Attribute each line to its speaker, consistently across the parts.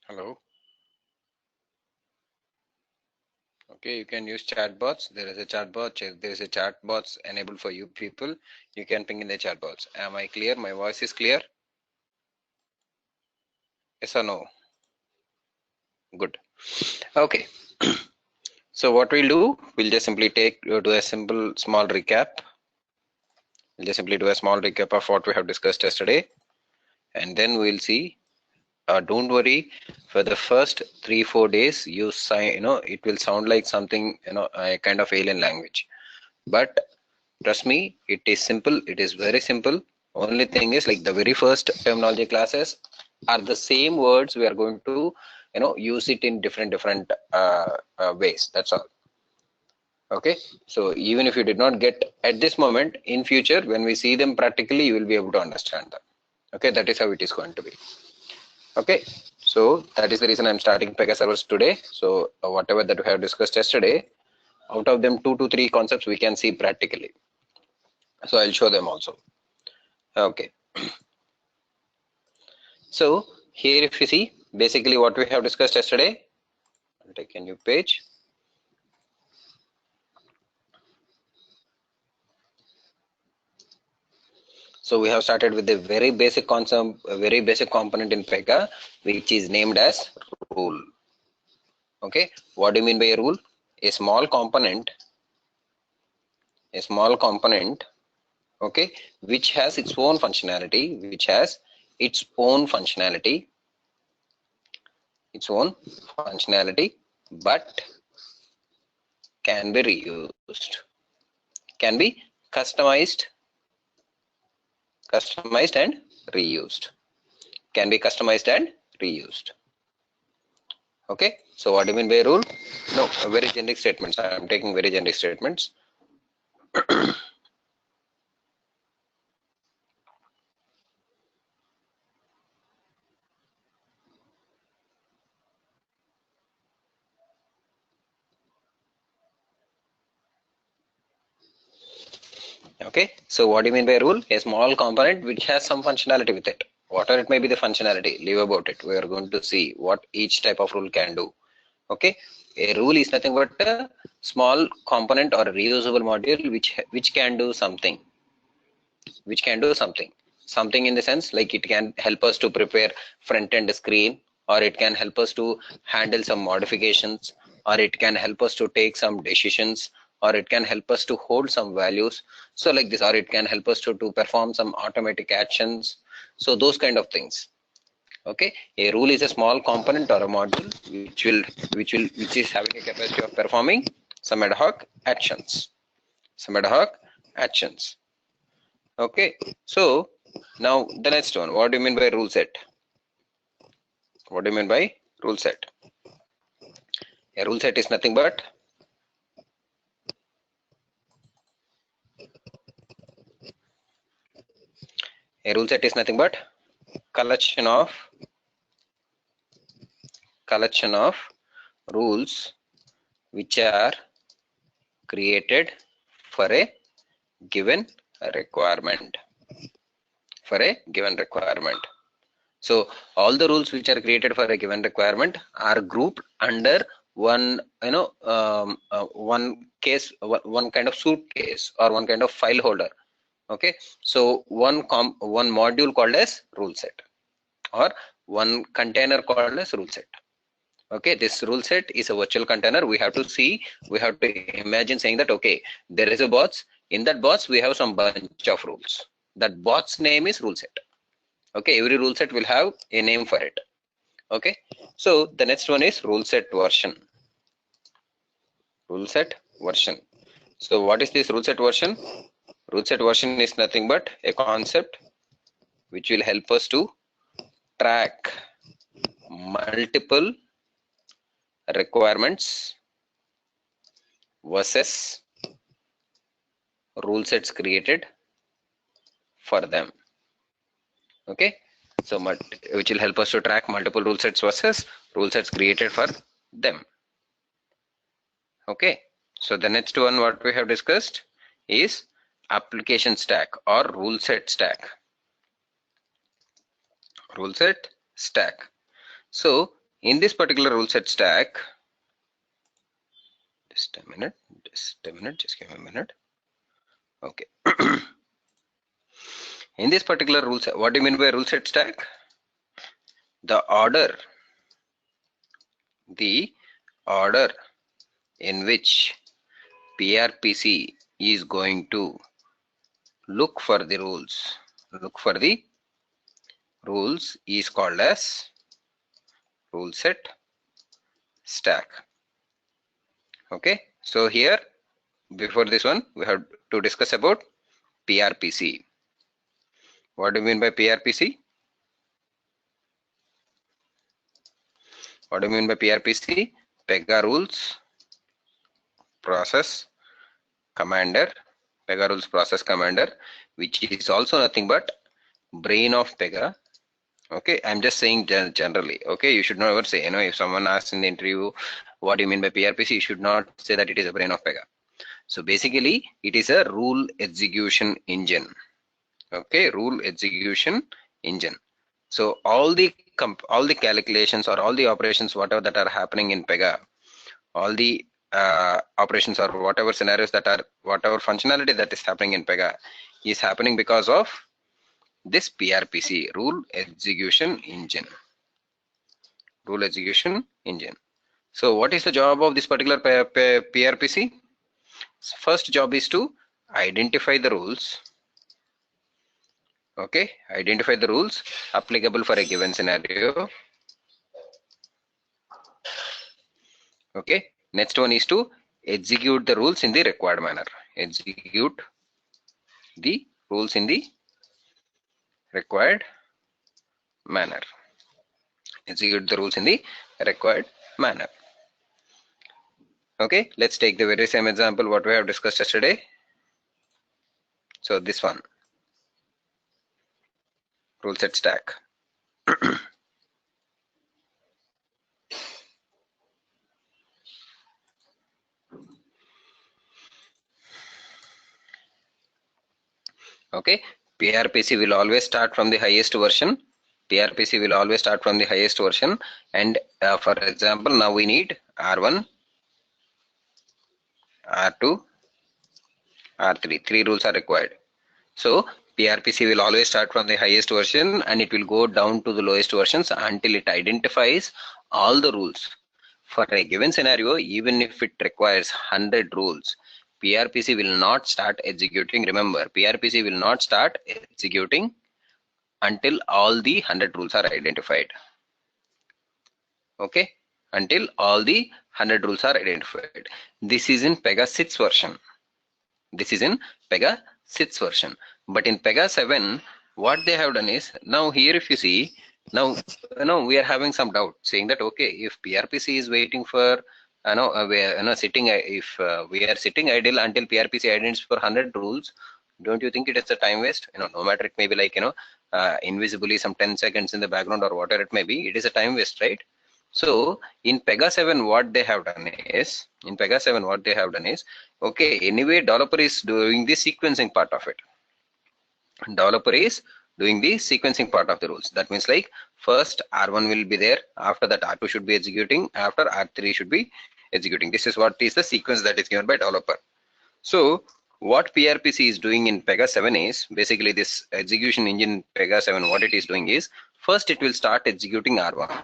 Speaker 1: Hello. Okay, you can use chatbots. There is a chatbot. There is a chatbots enabled for you people. You can ping in the chatbots. Am I clear? My voice is clear? Yes or no? Good. Okay. So what we'll do, we'll just simply do a simple small recap. We'll just simply do a small recap of what we have discussed yesterday, and then we'll see. Don't worry. For the first 3-4 days, it will sound like something, a kind of alien language. But trust me, it is simple. It is very simple. Only thing is, like, the very first terminology classes are the same words. We are going to, use it in different ways. That's all. Okay. So even if you did not get at this moment, in future when we see them practically, you will be able to understand them. Okay. That is how it is going to be. Okay. So that is the reason I'm starting Pega servers today. So whatever that we have discussed yesterday, out of them 2 to 3 concepts we can see practically. So I'll show them also. Okay. So here if you see basically what we have discussed yesterday, I'll take a new page. So we have started with a very basic concept, a very basic component in Pega, which is named as rule. Okay, what do you mean by a rule? A small component, okay, which has its own functionality, but can be reused, can be customized and reused, Okay, so what do you mean by rule? No, very generic statements. I am taking very generic statements. Okay, so what do you mean by rule? A small component which has some functionality with it. Whatever it may be the functionality, leave about it. We are going to see what each type of rule can do. Okay, a rule is nothing but a small component or a reusable module which can do something. Something in the sense like it can help us to prepare front-end screen, or it can help us to handle some modifications, or it can help us to take some decisions, or it can help us to hold some values. So like this, or it can help us to perform some automatic actions. So those kind of things. Okay, a rule is a small component or a module which is having a capacity of performing some ad hoc actions. Okay, so now the next one, what do you mean by rule set? A rule set is nothing but collection of rules which are created for a given requirement. So all the rules which are created for a given requirement are grouped under one, one kind of suitcase or one kind of file holder. Okay, so one module called as rule set, or one container called as rule set. Okay, this rule set is a virtual container. We have to imagine saying that, okay, there is a box. In that box we have some bunch of rules. That box name is rule set. Okay, every rule set will have a name for it. Okay, so the next one is rule set version. So what is this rule set version? Rule set version is nothing but a concept which will help us to track multiple requirements versus rule sets created for them. Okay, so which will help us to track multiple rule sets versus rule sets created for them. Okay, so the next one what we have discussed is application stack or rule set stack. So in this particular rule set stack, just a minute, just give me a minute. Okay. In this particular rule set, what do you mean by rule set stack? The order in which PRPC is going to look for the rules is called as rule set stack. Okay, so here before this one we have to discuss about PRPC. What do you mean by PRPC? What do you mean by PRPC? Pega rules process commander, Pega rules process commander, which is also nothing but brain of Pega. Okay, I'm just saying generally. Okay, you should never say, if someone asks in the interview, what do you mean by PRPC? You should not say that it is a brain of Pega. So basically, it is a rule execution engine. Okay, rule execution engine. So all the calculations or all the operations, whatever that are happening in Pega, all the operations or whatever scenarios that are, whatever functionality that is happening in Pega is happening because of this PRPC, rule execution engine. Rule execution engine. So what is the job of this particular PRPC? First job is to identify the rules. Okay, identify the rules applicable for a given scenario. Okay, next one is to execute the rules in the required manner. Execute the rules in the required manner. Execute the rules in the required manner. Okay, let's take the very same example what we have discussed yesterday. So this one, rule set stack. Okay, PRPC will always start from the highest version. PRPC will always start from the highest version, and for example, now we need R1, R2, R3. Three rules are required. So PRPC will always start from the highest version and it will go down to the lowest versions until it identifies all the rules. For a given scenario, even if it requires 100 rules, PRPC will not start executing. Remember, PRPC will not start executing until all the 100 rules are identified. Okay, until all the 100 rules are identified. This is in Pega 6 version. This is in Pega 6 version. But in Pega 7, what they have done is, now here if you see, now we are having some doubt saying that, okay, if PRPC is waiting for if we are sitting idle until PRPC identifies for 100 rules, don't you think it is a time waste? No matter it may be like invisibly some 10 seconds in the background or whatever it may be, it is a time waste, right? So in Pega 7 what they have done is, okay, anyway developer is doing the sequencing part of it. Developer is doing the sequencing part of the rules. That means like first R1 will be there, after that R2 should be executing, after R3 should be executing. This is what is the sequence that is given by developer. So what PRPC is doing in Pega 7 is, basically this execution engine Pega 7, what it is doing is, first it will start executing R1.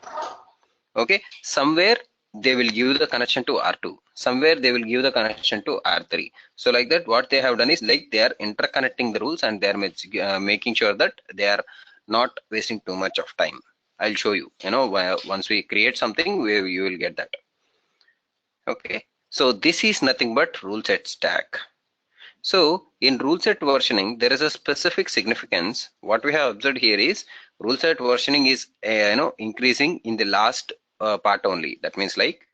Speaker 1: Okay, somewhere they will give the connection to R2, somewhere they will give the connection to R3. So like that, what they have done is, like, they are interconnecting the rules and they are making sure that they are not wasting too much of time. I'll show you, once we create something, you will get that. Okay, so this is nothing but rule set stack. So in rule set versioning, there is a specific significance. What we have observed here is, rule set versioning is increasing in the last part only. That means like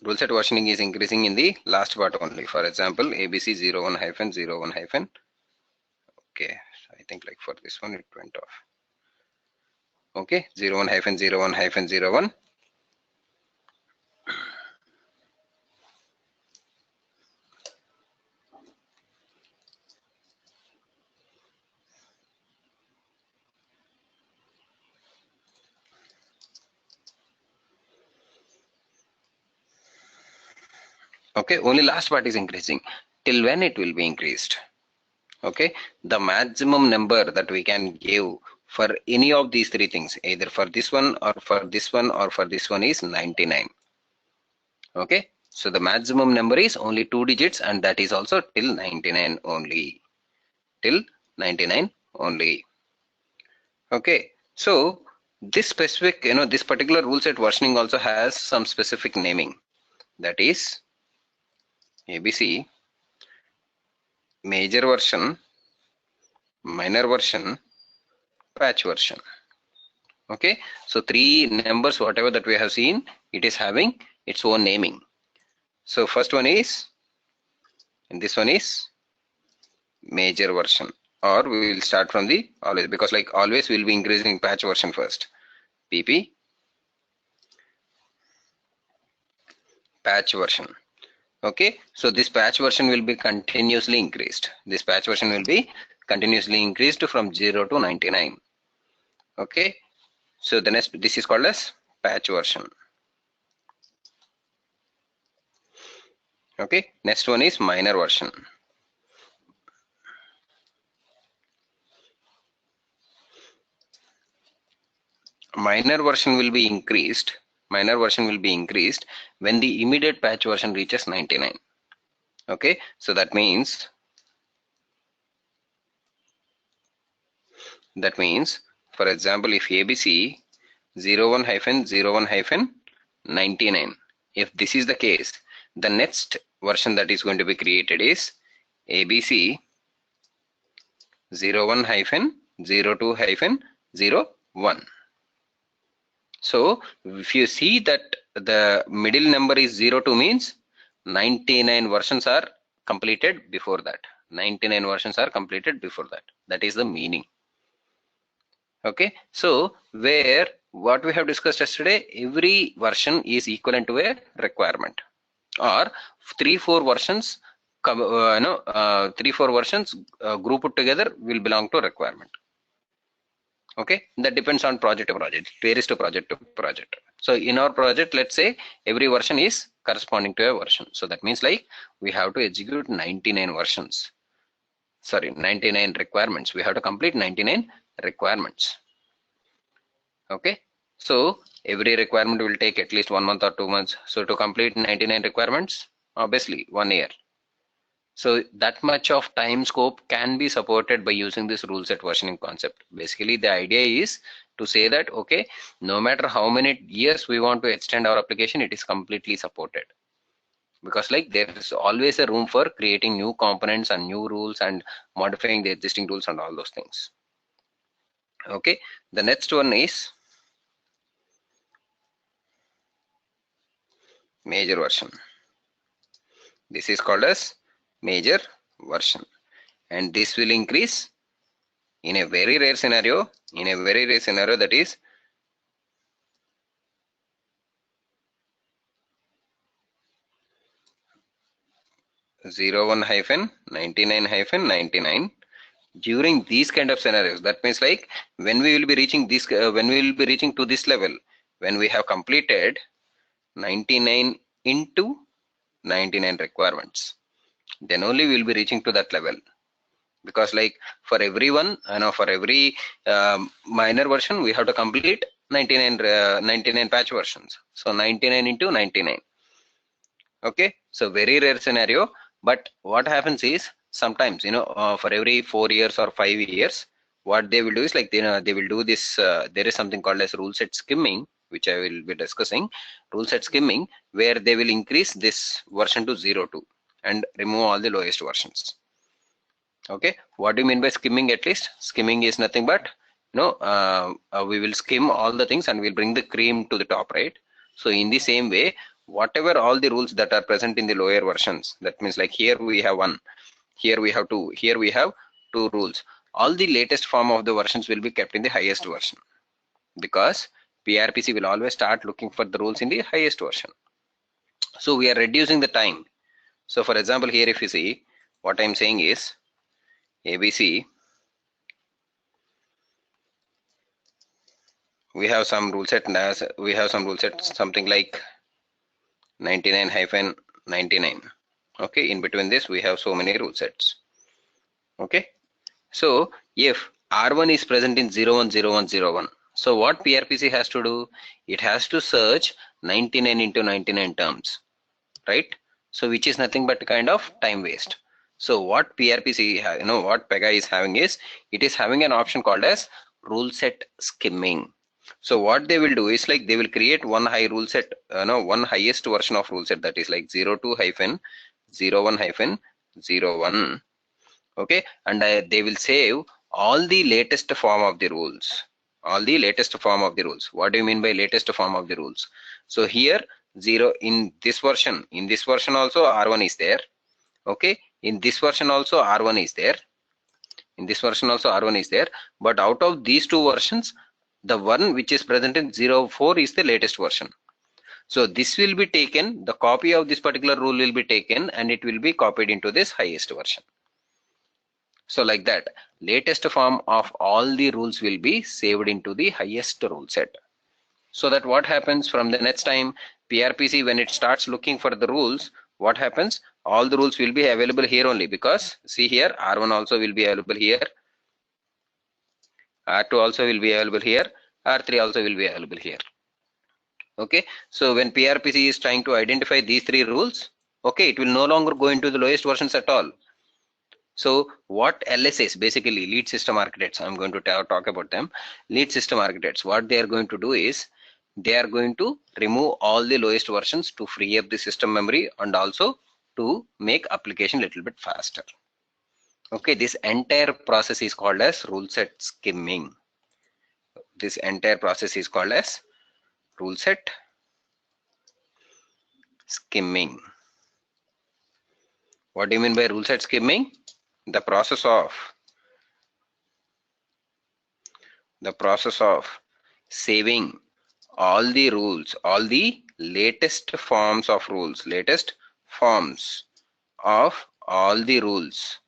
Speaker 1: rule set versioning is increasing in the last part only. For example, ABC 01-01-. Okay, I think like for this one it went off. Okay, 01-01-01. Okay, only last part is increasing. Till when it will be increased? Okay, the maximum number that we can give for any of these three things, either for this one or for this one or for this one, is 99. Okay, so the maximum number is only 2 digits, and that is also till 99 only. Till 99 only. Okay, so this specific, this particular rule set versioning also has some specific naming. That is ABC major version, minor version, patch version. Okay, so three numbers, whatever that we have seen, it is having its own naming. So first one is, and this one is major version, or we will start from the always, because like always we'll be increasing patch version first. PP patch version. Okay, so this patch version will be continuously increased. This patch version will be continuously increased from 0 to 99. Okay, so the next, this is called as patch version. Okay, next one is minor version. Minor version will be increased. Minor version will be increased when the immediate patch version reaches 99. Okay, so that means for example, if ABC 01-01-99, if this is the case, the next version that is going to be created is ABC 01-02-01. So if you see that the middle number is 02, means 99 versions are completed before that. 99 versions are completed before that. That is the meaning. Okay, so where what we have discussed yesterday, every version is equivalent to a requirement, or 3-4 versions 3-4 versions grouped together will belong to requirement. Okay, that depends on project to project, varies to project to project. So in our project, let's say every version is corresponding to a version, so that means like we have to execute 99 versions, sorry, 99 requirements. We have to complete 99 requirements. Okay, so every requirement will take at least 1 month or 2 months. So to complete 99 requirements, obviously 1 year. So that much of time scope can be supported by using this rule set versioning concept. Basically, the idea is to say that, okay, no matter how many years we want to extend our application, it is completely supported. Because like there is always a room for creating new components and new rules and modifying the existing rules and all those things. Okay, the next one is major version. This is called as major version, and this will increase in a very rare scenario, that is 01-99-99. During these kind of scenarios, that means like when we will be reaching this to this level, when we have completed 99 into 99 requirements, then only we will be reaching to that level. Because like for everyone, for every minor version, we have to complete 99 patch versions. So 99 into 99. Okay, so very rare scenario. But what happens is sometimes, for every 4 years or 5 years, what they will do is like they will do this. There is something called as rule set skimming, which I will be discussing. Rule set skimming, where they will increase this version to 02 and remove all the lowest versions. Okay, what do you mean by skimming? At least skimming is nothing but we will skim all the things and we'll bring the cream to the top, right? So in the same way, whatever all the rules that are present in the lower versions, that means like here we have 1, here we have 2, here we have 2 rules. All the latest form of the versions will be kept in the highest version, because PRPC will always start looking for the rules in the highest version. So we are reducing the time. So for example, here if you see, what I'm saying is ABC, we have some rule set something like 99-99 99. Okay, in between this we have so many rule sets. Okay, so if R1 is present in 010101, so what PRPC has to do? It has to search 99 into 99 terms, right? So which is nothing but kind of time waste. So what PRPC, what Pega is having is, it is having an option called as rule set skimming. So what they will do is like they will create one high rule set, one highest version of rule set, that is like 02-01-01. Okay, and they will save all the latest form of the rules. All the latest form of the rules. What do you mean by latest form of the rules? So here 0 in this version also R1 is there. Okay, in this version also R1 is there. In this version also R1 is there, but out of these two versions, the one which is present in 04 is the latest version. So this will be taken, the copy of this particular rule will be taken and it will be copied into this highest version. So like that, latest form of all the rules will be saved into the highest rule set. So that what happens from the next time, PRPC when it starts looking for the rules, what happens? All the rules will be available here only, because see here R1 also will be available here, R2 also will be available here, R3 also will be available here. Okay, so when PRPC is trying to identify these three rules, okay, it will no longer go into the lowest versions at all. So what LSAs, basically lead system architects, I'm going to talk about them. Lead system architects, what they are going to do is, they are going to remove all the lowest versions to free up the system memory and also to make application a little bit faster. Okay, this entire process is called as rule set skimming. This entire process is called as rule set skimming. What do you mean by rule set skimming? The process of saving all the rules, all the latest forms of rules, latest forms of all the rules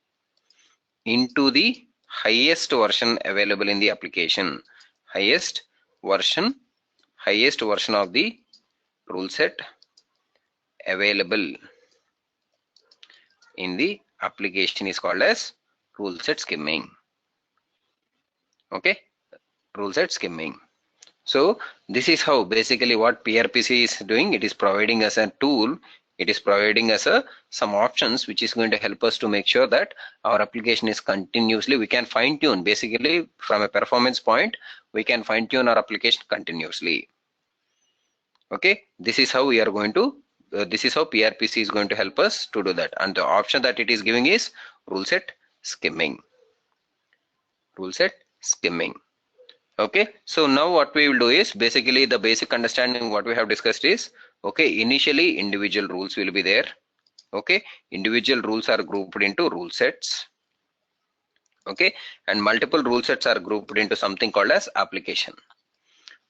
Speaker 1: into the highest version available in the application. Highest version of the rule set available in the application is called as rule set skimming. Okay, rule set skimming. So this is how basically what PRPC is doing. It is providing us a tool. It is providing us some options which is going to help us to make sure that our application is continuously, we can fine tune, basically from a performance point, we can fine tune our application continuously. Okay, this is how we are going to, this is how PRPC is going to help us to do that. And the option that it is giving is rule set skimming. Rule set skimming. Okay, so now what we will do is basically the basic understanding what we have discussed is, okay, initially individual rules will be there. Okay, individual rules are grouped into rule sets. Okay, and multiple rule sets are grouped into something called as application.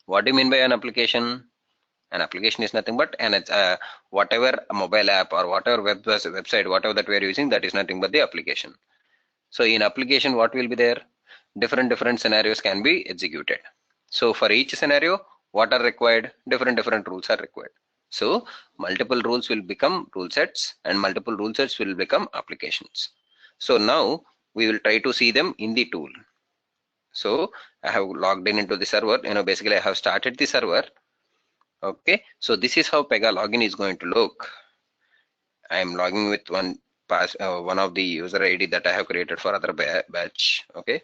Speaker 1: What do you mean by an application? An application is nothing but whatever mobile app or whatever website, whatever that we are using, that is nothing but the application. So in application, what will be there? Different scenarios can be executed. So for each scenario, what are required? Different rules are required. So multiple rules will become rule sets and multiple rule sets will become applications. So now we will try to see them in the tool. So I have logged in into the server. Basically I have started the server. Okay, so this is how Pega login is going to look. I am logging with one of the user ID that I have created for other batch. Okay.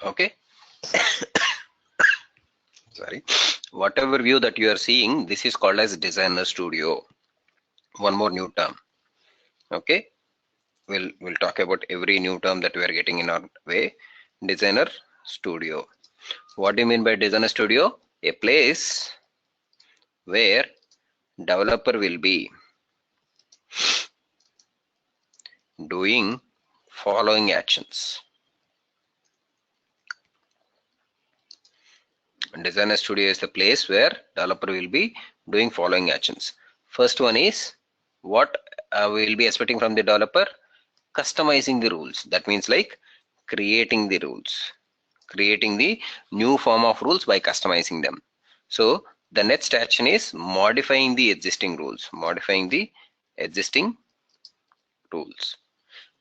Speaker 1: Okay. Sorry. Whatever view that you are seeing, this is called as Designer Studio. One more new term. Okay. We'll talk about every new term that we are getting in our way. Designer Studio. What do you mean by Designer Studio? A place where developer will be doing following actions. Designer Studio is the place where developer will be doing following actions. First one is what we will be expecting from the developer: customizing the rules. That means like creating the rules, creating the new form of rules by customizing them. So the next action is modifying the existing rules, modifying the existing rules.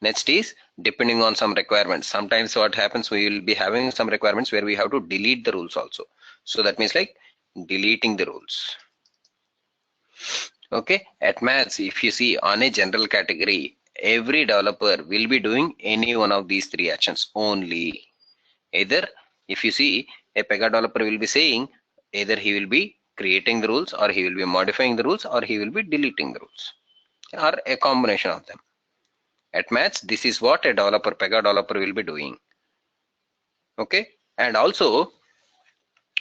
Speaker 1: Next is depending on some requirements. Sometimes what happens, we will be having some requirements where we have to delete the rules also. So that means like deleting the rules. Okay, at Maths, if you see on a general category, every developer will be doing any one of these three actions only. Either if you see a Pega developer will be saying, either he will be creating the rules, or he will be modifying the rules, or he will be deleting the rules, or a combination of them. At Maths, this is what a developer, Pega developer will be doing. Okay, and also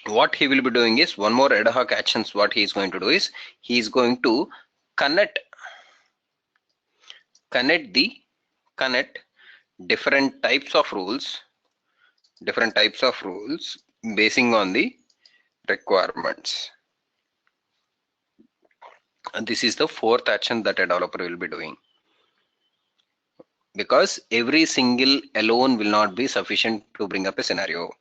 Speaker 1: what he will be doing is one more ad hoc actions. What he is going to do is he is going to connect different types of rules basing on the requirements. And this is the fourth action that a developer will be doing, because every single alone will not be sufficient to bring up a scenario.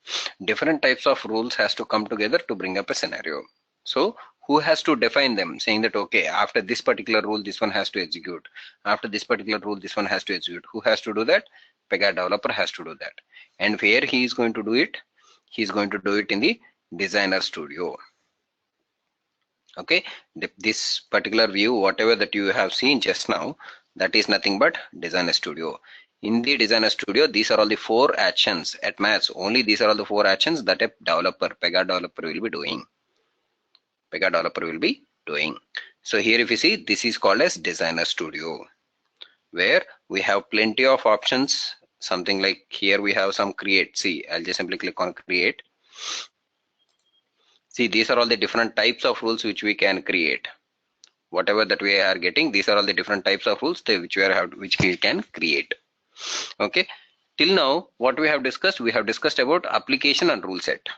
Speaker 1: Different types of rules has to come together to bring up a scenario. So who has to define them, saying that okay, after this particular rule this one has to execute, after this particular rule this one has to execute? Who has to do that? Pega developer has to do that. And where he is going to do it? He is going to do it in the Designer Studio. Okay, this particular view, whatever that you have seen just now, that is nothing but Designer Studio. In the Designer Studio, these are all the four actions. At Maths, only these are all the four actions that a developer, Pega developer will be doing. So here if you see, this is called as Designer Studio, where we have plenty of options. Something like here we have some create. See, I'll just simply click on create. See, these are all the different types of rules which we can create. Whatever that we are getting, these are all the different types of rules which we can create. Okay, till now what we have discussed about application and rule set.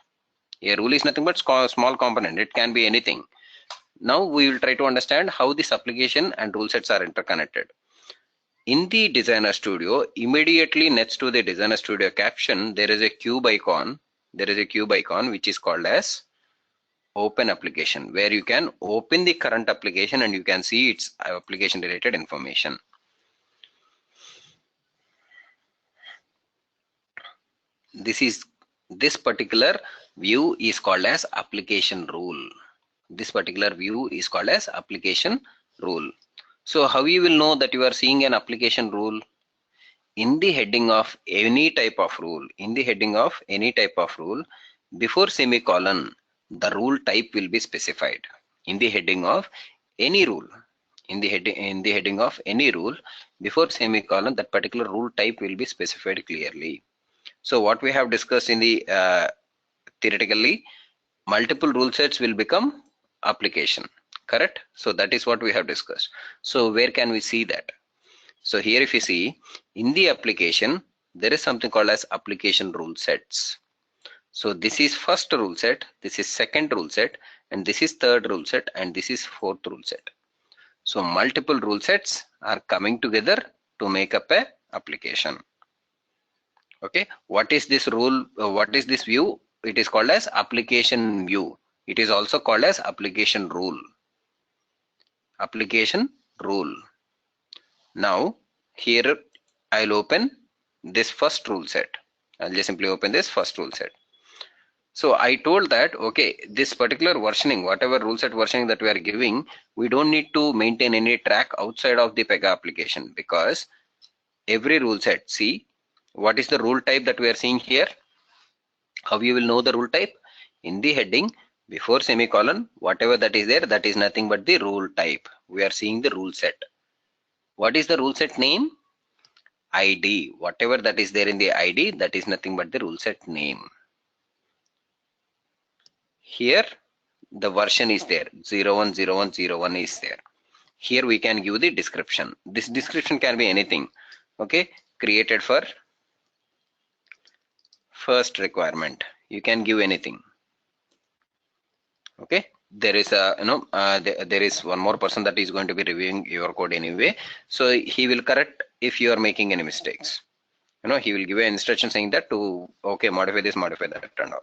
Speaker 1: A rule is nothing but small component, it can be anything. Now we will try to understand how this application and rule sets are interconnected. In the Designer Studio, immediately next to the Designer Studio caption, there is a cube icon. Which is called as open application, where you can open the current application and you can see its application related information. This particular view is called as application rule. So how you will know that you are seeing an application rule? In the heading of any type of rule, before semicolon, the rule type will be specified. In the heading of any rule, before semicolon, that particular rule type will be specified clearly. So what we have discussed in the theoretically, multiple rule sets will become application, correct? So that is what we have discussed. So where can we see that? So here if you see, in the application, there is something called as application rule sets. So this is first rule set, this is second rule set, and this is third rule set, and this is fourth rule set. So multiple rule sets are coming together to make up a application. Okay, what is this rule? What is this view? It is called as application view. It is also called as application rule. Now here I'll open this first rule set. I'll just simply open this first rule set. So I told that okay, this particular versioning, whatever rule set versioning that we are giving, we don't need to maintain any track outside of the Pega application, because every rule set, see what is the rule type that we are seeing here. How you will know the rule type? In the heading before semicolon, whatever that is there, that is nothing but the rule type. We are seeing the rule set. What is the rule set name? ID. Whatever that is there in the ID, that is nothing but the rule set name. Here the version is there, 010101 is there. Here we can give the description. This description can be anything. Okay, created for first requirement. You can give anything. Okay, there is a there is one more person that is going to be reviewing your code anyway, so he will correct if you are making any mistakes. He will give an instruction saying that to okay, modify this, modify that, and all.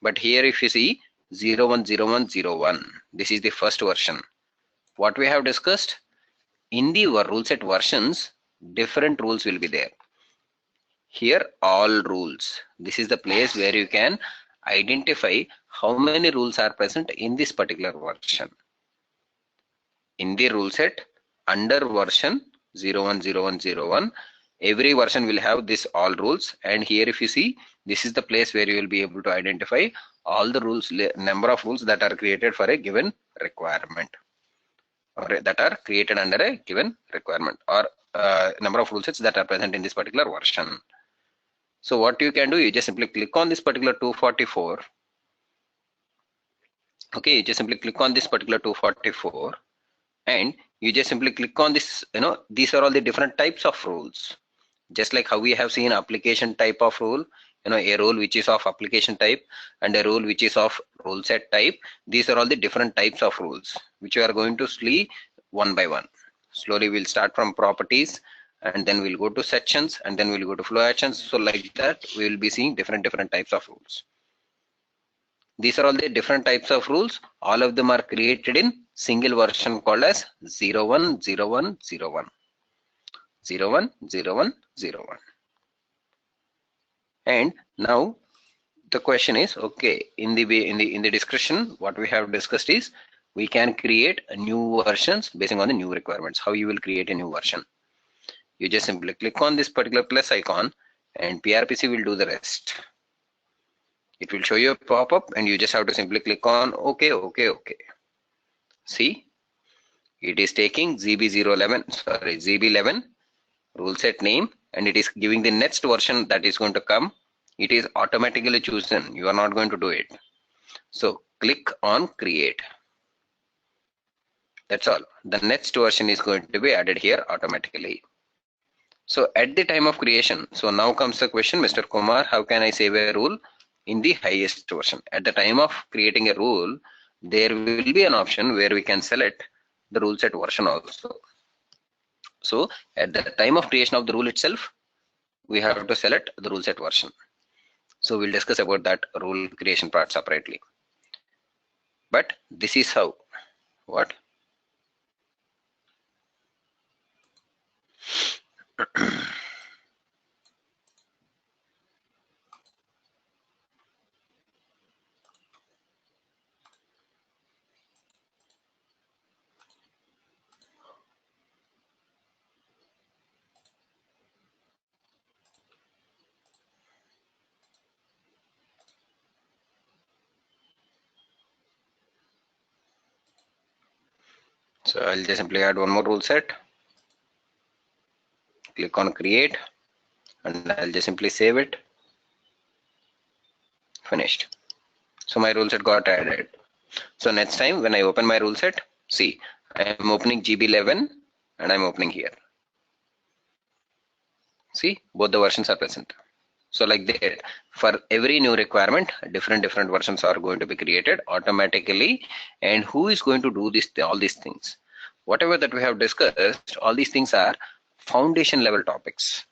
Speaker 1: But here if you see 010101, this is the first version. What we have discussed in the rule set versions, different rules will be there. Here all rules, this is the place where you can identify how many rules are present in this particular version. In the rule set under version 010101, every version will have this all rules, and here if you see, this is the place where you will be able to identify all the rules, number of rules that are created for a given requirement, or that are created under a given requirement, or number of rule sets that are present in this particular version. So what you can do, you just simply click on this particular 244. Okay, you just simply click on this particular 244, and you just simply click on this. These are all the different types of rules. Just like how we have seen application type of rule, a rule which is of application type and a rule which is of rule set type. These are all the different types of rules which we are going to see one by one. Slowly we'll start from properties, and then we'll go to sections, and then we'll go to flow actions. So like that we will be seeing different types of rules. These are all the different types of rules. All of them are created in single version called as 010101. 010101. And now the question is, okay, in the discussion what we have discussed is we can create a new versions based on the new requirements. How you will create a new version? You just simply click on this particular plus icon, and PRPC will do the rest. It will show you a pop-up, and you just have to simply click on okay. See, it is taking ZB11 rule set name, and it is giving the next version that is going to come. It is automatically chosen. You are not going to do it. So click on create. That's all. The next version is going to be added here automatically. So at the time of creation, so now comes the question, Mr. Kumar, how can I save a rule in the highest version? At the time of creating a rule, there will be an option where we can select the rule set version also. So at the time of creation of the rule itself, we have to select the rule set version. So we'll discuss about that rule creation part separately. But this is how. What? So I'll just simply add one more rule set. Click on create, and I'll just simply save it. Finished. So my rule set got added. So next time when I open my rule set, see, I am opening GB11 and I'm opening here. See, both the versions are present. So like that, for every new requirement, different versions are going to be created automatically. And who is going to do this? All these things, whatever that we have discussed, all these things are foundation level topics.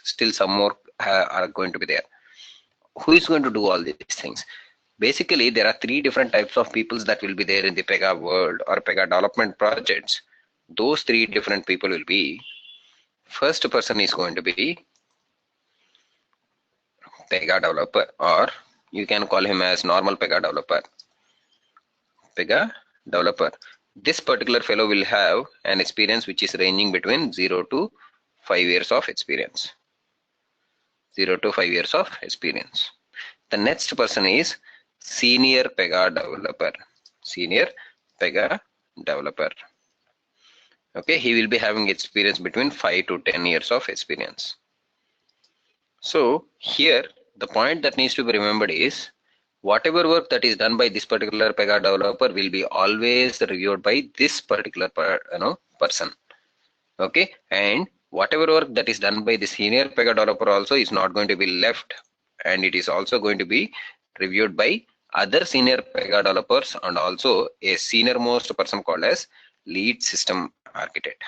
Speaker 1: Still some more are going to be there. Who is going to do all these things? Basically, there are three different types of peoples that will be there in the Pega world or Pega development projects. Those three different people will be, first person is going to be Pega developer, or you can call him as normal Pega developer. This particular fellow will have an experience which is ranging between 0 to 5 years of experience. 0 to 5 years of experience. The next person is senior Pega developer. Okay, he will be having experience between 5 to 10 years of experience. So here the point that needs to be remembered is, whatever work that is done by this particular Pega developer will be always reviewed by this particular person. Okay, and whatever work that is done by the senior Pega developer also is not going to be left, and it is also going to be reviewed by other senior Pega developers and also a senior most person called as lead system architect.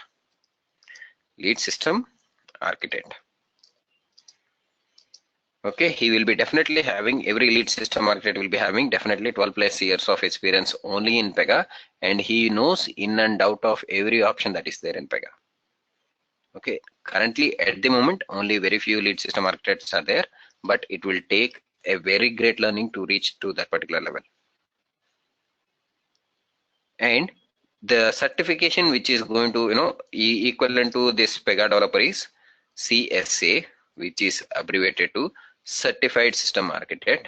Speaker 1: Lead system architect. Okay, he will be definitely having, every lead system architect will be having definitely 12 plus years of experience only in Pega, and he knows in and out of every option that is there in Pega. Okay, currently at the moment only very few lead system architects are there, but it will take a very great learning to reach to that particular level. And the certification which is going to, equivalent to this Pega developer is CSA, which is abbreviated to Certified System Architect.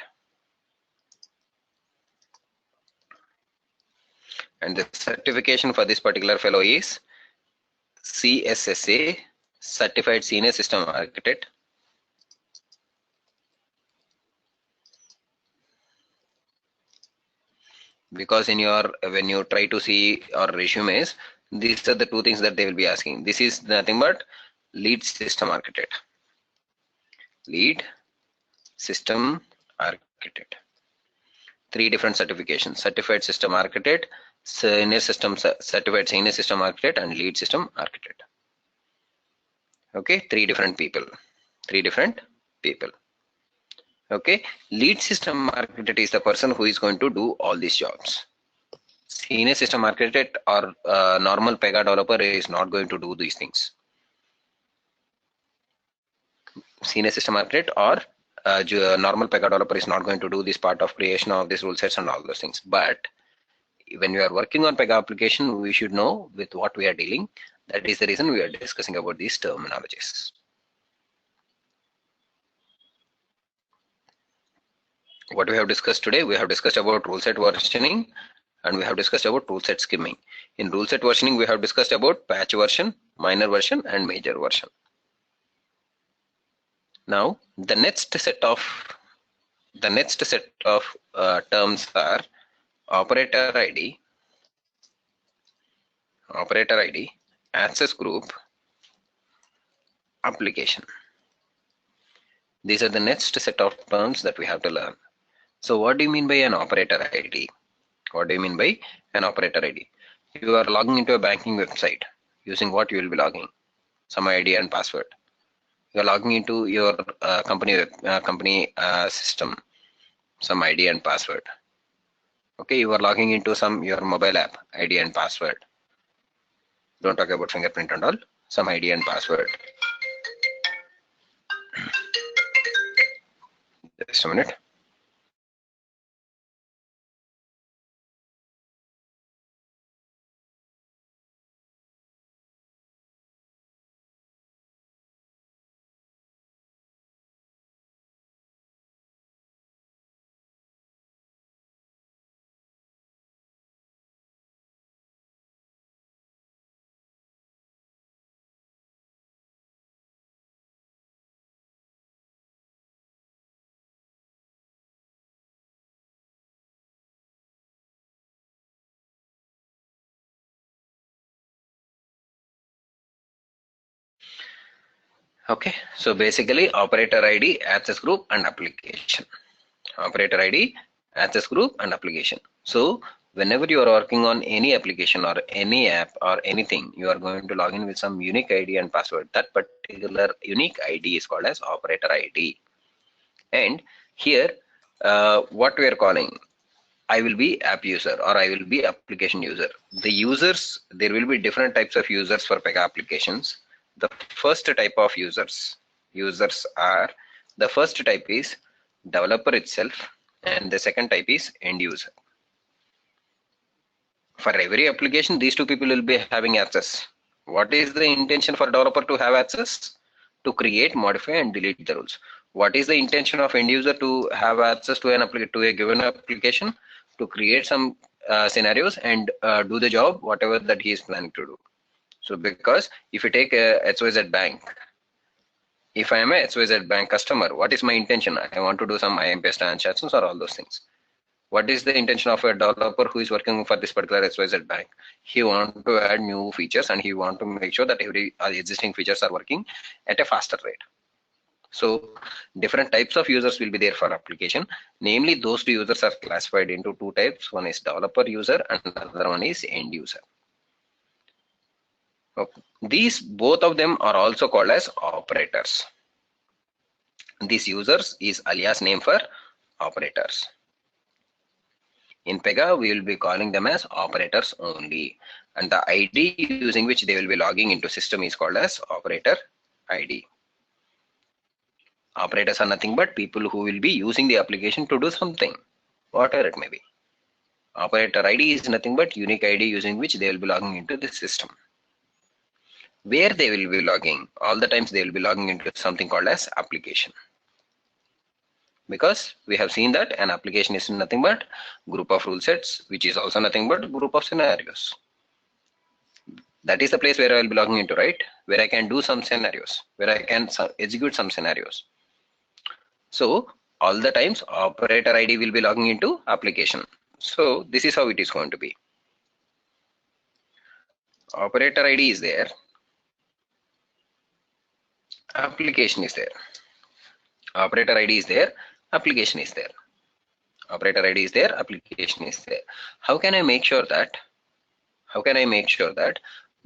Speaker 1: And the certification for this particular fellow is CSSA, Certified Senior System Architect. Because in your, when you try to see our resumes, these are the two things that they will be asking. This is nothing but lead system architect. Lead system architect. Three different certifications: certified system architect, certified senior system architect, and lead system architect. Okay, three different people. Okay, lead system architect is the person who is going to do all these jobs. Senior system architect or normal Pega developer is not going to do these things. Senior system architect or normal Pega developer is not going to do this part of creation of these rule sets and all those things. But when we are working on Pega application, we should know with what we are dealing. That is the reason we are discussing about these terminologies. What we have discussed today, we have discussed about rule set versioning, and we have discussed about rule set skimming. In rule set versioning, we have discussed about patch version, minor version, and major version. Now, the next set of terms are operator ID, access group, application. These are the next set of terms that we have to learn. So what do you mean by an operator ID? What do you mean by an operator ID? You are logging into a banking website. Using what you will be logging? Some ID and password. You are logging into your company system. Some ID and password. Okay, you are logging into your mobile app, ID and password. Don't talk about fingerprint and all. Some ID and password. Just a minute. Okay, so basically operator ID, access group, and application. Operator ID, access group, and application. So whenever you are working on any application or any app or anything, you are going to log in with some unique ID and password. That particular unique ID is called as operator ID. And here, what we are calling, I will be app user or I will be application user. The users, there will be different types of users for Pega applications. The first type of users are, the first type is developer itself, and the second type is end user. For every application, these two people will be having access. What is the intention for developer to have access? To create, modify, and delete the rules. What is the intention of end user to have access to a given application? To create some scenarios and do the job, whatever that he is planning to do. So because if you take a XYZ bank, if I am a XYZ bank customer, what is my intention? I want to do some IMPS transactions or all those things. What is the intention of a developer who is working for this particular XYZ bank? He want to add new features and he want to make sure that every existing features are working at a faster rate. So different types of users will be there for application. Namely, those two users are classified into two types. One is developer user and another one is end user. Okay. These both of them are also called as operators. This users is alias name for operators. In Pega, we will be calling them as operators only. And the ID using which they will be logging into system is called as operator ID. Operators are nothing but people who will be using the application to do something, whatever it may be. Operator ID is nothing but unique ID using which they will be logging into the system. Where they will be logging, all the times they will be logging into something called as application. Because we have seen that an application is nothing but group of rule sets, which is also nothing but group of scenarios. That is the place where I will be logging into, right? Where I can do some scenarios, where I can execute some scenarios. So all the times operator ID will be logging into application. So this is how it is going to be. Operator ID is there. Application is there. Operator ID is there. Application is there. Operator ID is there. Application is there. How can I make sure that? How can I make sure that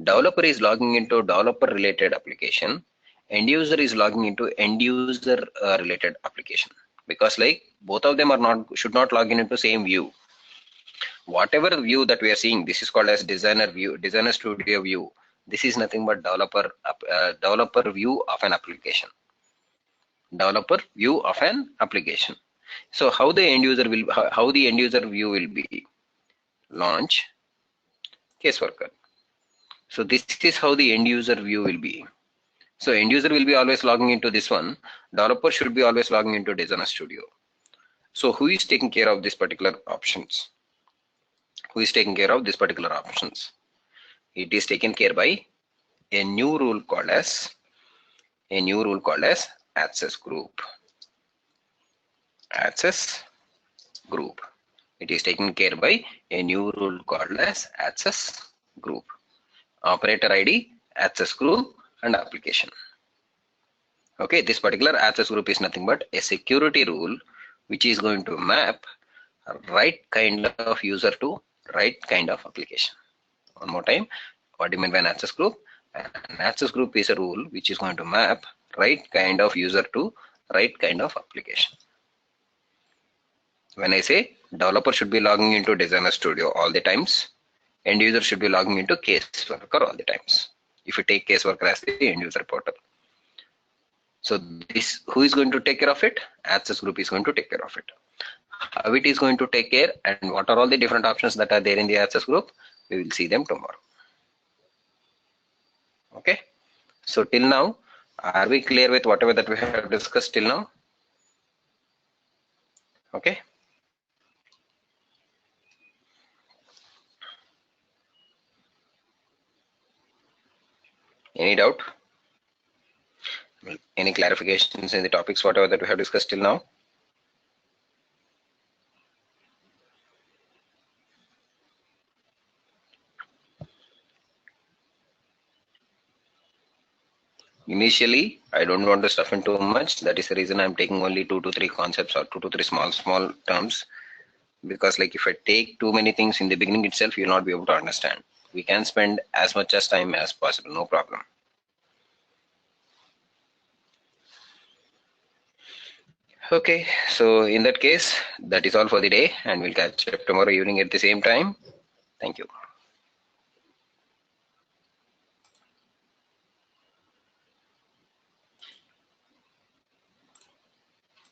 Speaker 1: developer is logging into developer related application, end user is logging into end user related application? Because like both of them are should not log in into same view. Whatever view that we are seeing, this is called as designer view, designer studio view. This is nothing but developer view of an application. Developer view of an application. So how the end user view will be? Launch case worker. So this is how the end user view will be. So end user will be always logging into this one. Developer should be always logging into Designer Studio. So who is taking care of this particular options? Who is taking care of this particular options? It is taken care by a new rule called as access group. Access group. It is taken care by a new rule called as access group. Operator ID, access group, and application. Okay, this particular access group is nothing but a security rule which is going to map right kind of user to right kind of application. One more time, what do you mean by an access group? An access group is a rule which is going to map right kind of user to right kind of application. When I say developer should be logging into Designer Studio all the times, end user should be logging into case worker all the times. If you take case worker as the end user portal. So this, who is going to take care of it? Access group is going to take care of it. How it is going to take care and what are all the different options that are there in the access group, we will see them tomorrow. Okay, so till now, are we clear with whatever that we have discussed till now? Okay. Any doubt? Any clarifications in the topics, whatever that we have discussed till now? Initially, I don't want to stuff in too much. That is the reason I'm taking only 2 to 3 concepts or 2 to 3 small terms. Because like if I take too many things in the beginning itself, you'll not be able to understand. We can spend as much as time as possible, no problem. Okay, so in that case, that is all for the day and we'll catch up tomorrow evening at the same time. Thank you.